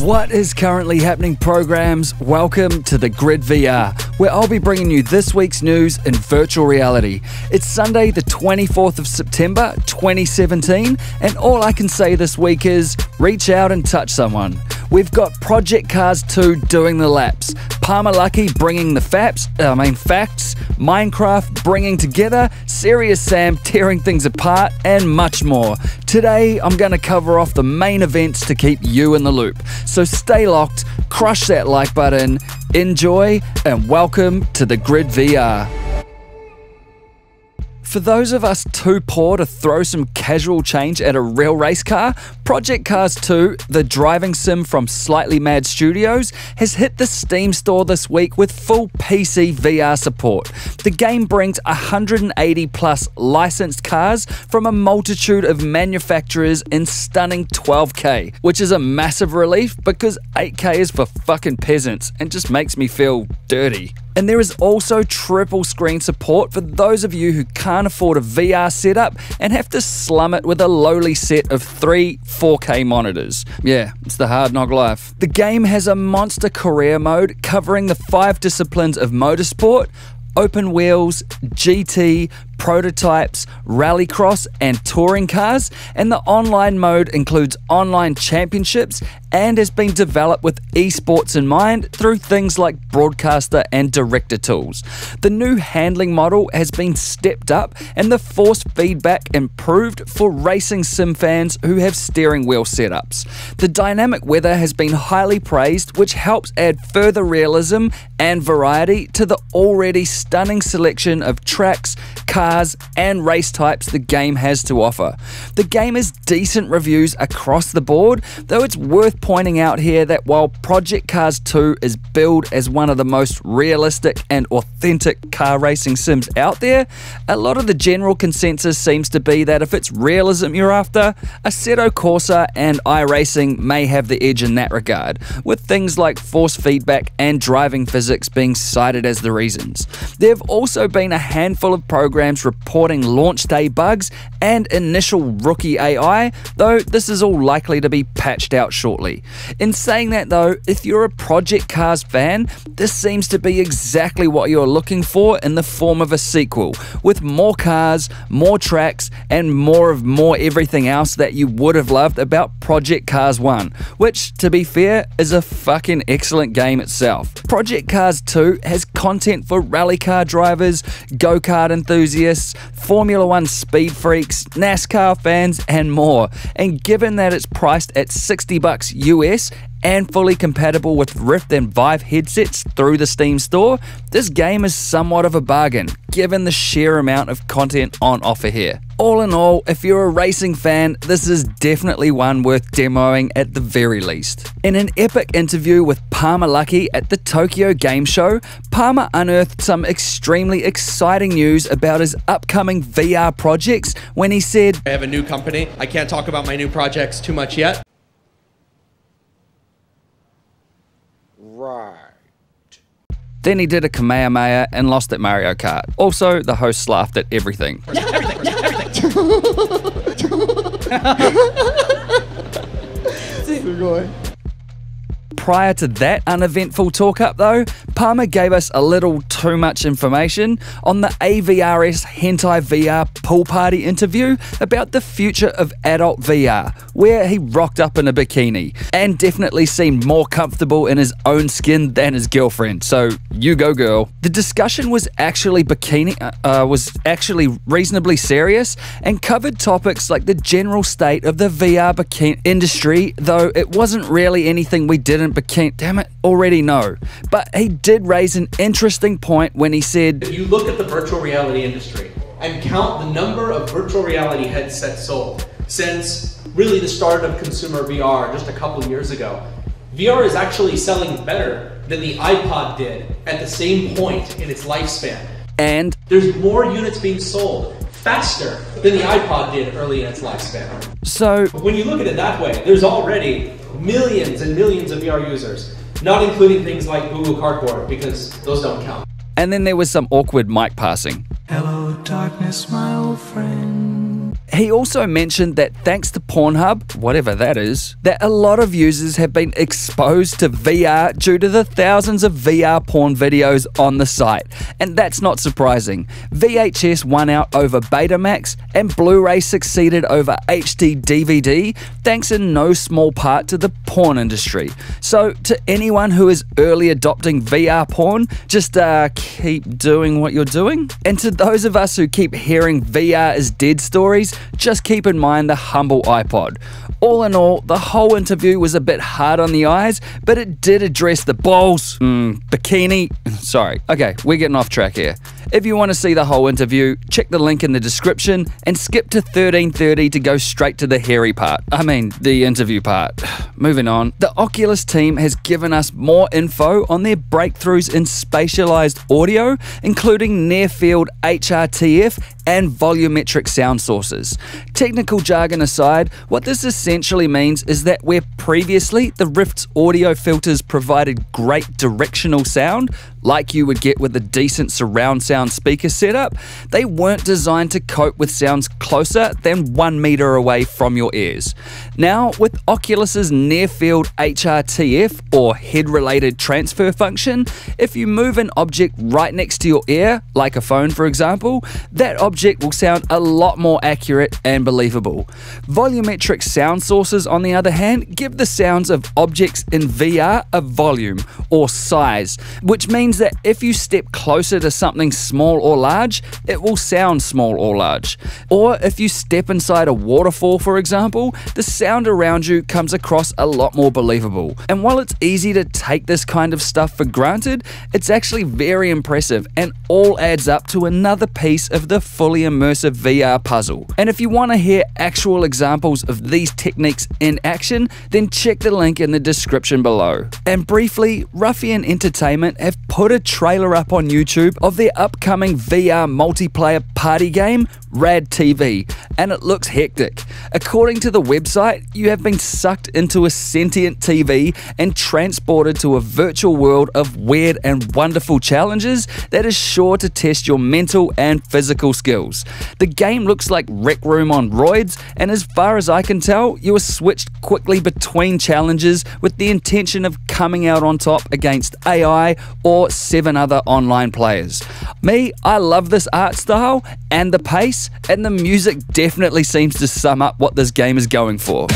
What is currently happening, programs? Welcome to the Grid VR, where I'll be bringing you this week's news in virtual reality. It's Sunday the 24th of September 2017, and all I can say this week is reach out and touch someone. We've got Project Cars 2 doing the laps, Palmer Luckey bringing the facts, Minecraft bringing together, Serious Sam tearing things apart, and much more. Today, I'm going to cover off the main events to keep you in the loop. So stay locked, crush that like button, enjoy, and welcome to the Grid VR. For those of us too poor to throw some casual change at a real race car, Project Cars 2, the driving sim from Slightly Mad Studios, has hit the Steam store this week with full PC VR support. The game brings 180 plus licensed cars from a multitude of manufacturers in stunning 12K, which is a massive relief because 8K is for fucking peasants and just makes me feel dirty. And there is also triple screen support for those of you who can't afford a VR setup and have to slum it with a lowly set of 3 4K monitors. Yeah, it's the hard knock life. The game has a monster career mode covering the 5 disciplines of motorsport: open wheels, GT, prototypes, rallycross, and touring cars, and the online mode includes online championships and has been developed with esports in mind through things like broadcaster and director tools. The new handling model has been stepped up and the force feedback improved for racing sim fans who have steering wheel setups. The dynamic weather has been highly praised, which helps add further realism and variety to the already stunning selection of tracks, cars, and race types the game has to offer. The game has decent reviews across the board, though it's worth pointing out here that while Project Cars 2 is billed as one of the most realistic and authentic car racing sims out there, a lot of the general consensus seems to be that if it's realism you're after, Assetto Corsa and iRacing may have the edge in that regard, with things like force feedback and driving physics being cited as the reasons. There have also been a handful of programs reporting launch day bugs and initial rookie AI, though this is all likely to be patched out shortly. In saying that though, if you're a Project Cars fan, this seems to be exactly what you're looking for in the form of a sequel, with more cars, more tracks, and more everything else that you would have loved about Project Cars 1, which, to be fair, is a fucking excellent game itself. Project Cars 2 has content for rally car drivers, go-kart enthusiasts, Formula 1 speed freaks, NASCAR fans, and more. And given that it's priced at $60 US and fully compatible with Rift and Vive headsets through the Steam store, this game is somewhat of a bargain, given the sheer amount of content on offer here. All in all, if you're a racing fan, this is definitely one worth demoing at the very least. In an epic interview with Palmer Luckey at the Tokyo Game Show, Palmer unearthed some extremely exciting news about his upcoming VR projects when he said, "I have a new company. I can't talk about my new projects too much yet." Right. Then he did a Kamehameha and lost at Mario Kart. Also, the host laughed at everything. Prior to that uneventful talk-up though, Palmer gave us a little too much information on the AVRS Hentai VR pool party interview about the future of adult VR, where he rocked up in a bikini and definitely seemed more comfortable in his own skin than his girlfriend, so you go girl. The discussion was actually reasonably serious and covered topics like the general state of the VR bikini industry, though it wasn't really anything we didn't already know. But he did raise an interesting point when he said, if you look at the virtual reality industry and count the number of virtual reality headsets sold since really the start of consumer VR just a couple years ago, VR is actually selling better than the iPod did at the same point in its lifespan. And there's more units being sold faster than the iPod did early in its lifespan. So when you look at it that way, there's already millions and millions of VR users, not including things like Google Cardboard, because those don't count. And then there was some awkward mic passing. Hello darkness, my old friend. He also mentioned that thanks to Pornhub, whatever that is, that a lot of users have been exposed to VR due to the thousands of VR porn videos on the site. And that's not surprising. VHS won out over Betamax and Blu-ray succeeded over HD DVD, thanks in no small part to the porn industry. So to anyone who is early adopting VR porn, just keep doing what you're doing. And to those of us who keep hearing VR is dead stories, just keep in mind the humble iPod. All in all, the whole interview was a bit hard on the eyes, but it did address the balls, bikini. Sorry, okay, we're getting off track here. If you want to see the whole interview, check the link in the description and skip to 13:30 to go straight to the hairy part. I mean, the interview part. Moving on, the Oculus team has given us more info on their breakthroughs in spatialized audio, including near-field HRTF and volumetric sound sources. Technical jargon aside, what this essentially means is that where previously the Rift's audio filters provided great directional sound, like you would get with a decent surround sound speaker setup, they weren't designed to cope with sounds closer than 1 meter away from your ears. Now, with Oculus's near-field HRTF, or head-related transfer function, if you move an object right next to your ear, like a phone for example, that object will sound a lot more accurate and believable. Volumetric sound sources, on the other hand, give the sounds of objects in VR a volume, or size, which means that if you step closer to something small or large, it will sound small or large. Or if you step inside a waterfall, for example, the sound around you comes across a lot more believable. And while it's easy to take this kind of stuff for granted, it's actually very impressive and all adds up to another piece of the fully immersive VR puzzle. And if you want to hear actual examples of these techniques in action, then check the link in the description below. And briefly, Ruffian Entertainment have put a trailer up on YouTube of their upcoming VR multiplayer party game, Rad TV, and it looks hectic. According to the website, you have been sucked into a sentient TV and transported to a virtual world of weird and wonderful challenges that is sure to test your mental and physical skills. The game looks like Rec Room on roids, and as far as I can tell, you are switched quickly between challenges with the intention of coming out on top against AI or 7 other online players. Me, I love this art style and the pace, and the music definitely seems to sum up what this game is going for.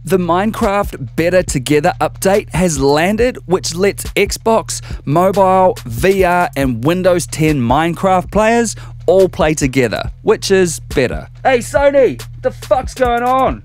The Minecraft Better Together update has landed, which lets Xbox, mobile, VR and Windows 10 Minecraft players all play together, which is better. Hey Sony, the fuck's going on?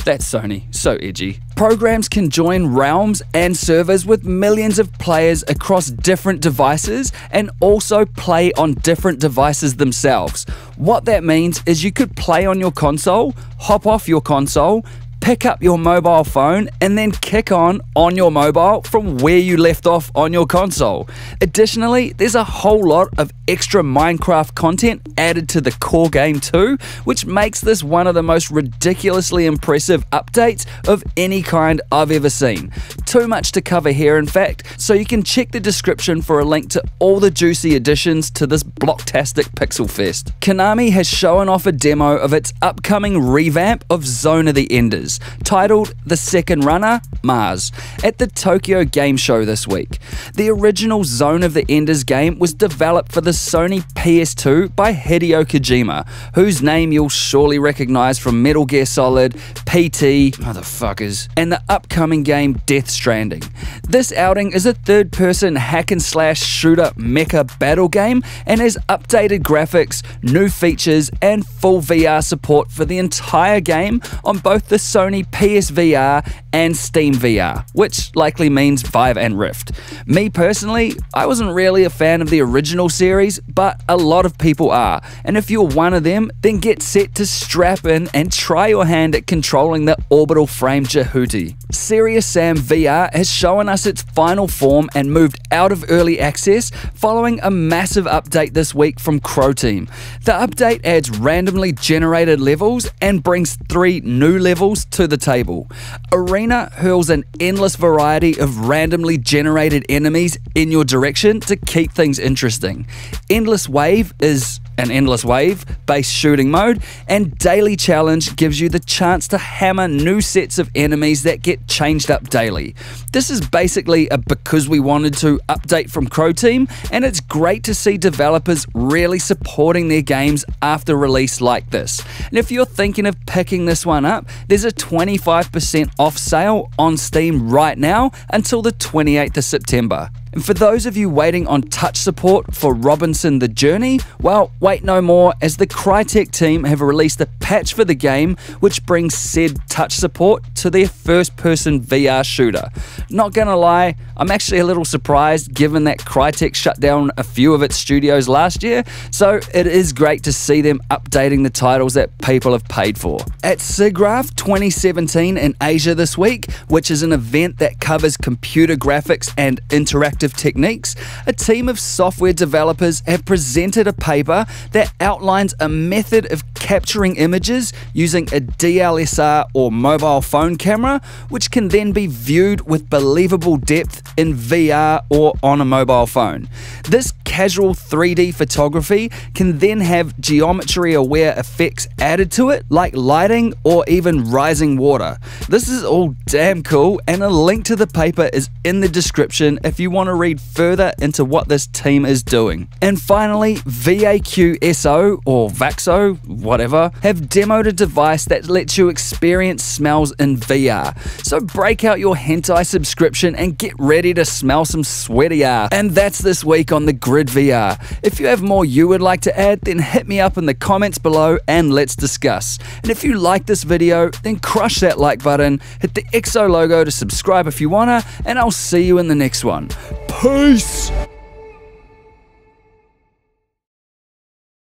That's Sony, so edgy. Programs can join realms and servers with millions of players across different devices and also play on different devices themselves. What that means is you could play on your console, hop off your console, pick up your mobile phone and then kick on your mobile from where you left off on your console. Additionally, there's a whole lot of extra Minecraft content added to the core game too, which makes this one of the most ridiculously impressive updates of any kind I've ever seen. Too much to cover here in fact, so you can check the description for a link to all the juicy additions to this blocktastic pixel fest. Konami has shown off a demo of its upcoming revamp of Zone of the Enders, titled The Second Runner, Mars, at the Tokyo Game Show this week. The original Zone of the Enders game was developed for the Sony PS2 by Hideo Kojima, whose name you'll surely recognize from Metal Gear Solid, PT, motherfuckers, and the upcoming game Death Stranding. This outing is a third-person hack-and-slash shooter mecha battle game and has updated graphics, new features, and full VR support for the entire game on both the Sony PSVR and Steam VR, which likely means Vive and Rift. Me personally, I wasn't really a fan of the original series, but a lot of people are, and if you're one of them, then get set to strap in and try your hand at controlling the orbital frame Jehuti. Serious Sam VR has shown us its final form and moved out of early access following a massive update this week from Croteam. The update adds randomly generated levels and brings 3 new levels to the table. Arena hurls an endless variety of randomly generated enemies in your direction to keep things interesting. Endless Wave is an endless wave based shooting mode, and daily challenge gives you the chance to hammer new sets of enemies that get changed up daily. This is basically a because we wanted to update from Crow Team, and it's great to see developers really supporting their games after release like this. And if you're thinking of picking this one up, there's a 25% off sale on Steam right now until the 28th of September. And for those of you waiting on touch support for Robinson the Journey, well, wait no more, as the Crytek team have released a patch for the game which brings said touch support to their first-person VR shooter. Not gonna lie, I'm actually a little surprised given that Crytek shut down a few of its studios last year, so it is great to see them updating the titles that people have paid for. At SIGGRAPH 2017 in Asia this week, which is an event that covers computer graphics and interactive techniques, a team of software developers have presented a paper that outlines a method of capturing images using a DSLR or mobile phone camera, which can then be viewed with believable depth in VR or on a mobile phone. This casual 3D photography can then have geometry-aware effects added to it, like lighting or even rising water. This is all damn cool, and a link to the paper is in the description if you want to read further into what this team is doing. And finally, VAQSO or VAXO, whatever, have demoed a device that lets you experience smells in VR. So break out your hentai subscription and get ready to smell some sweaty ass. And that's this week on the Grid VR. If you have more you would like to add, then hit me up in the comments below and let's discuss. And if you like this video, then crush that like button, hit the XO logo to subscribe if you wanna, and I'll see you in the next one. Peace!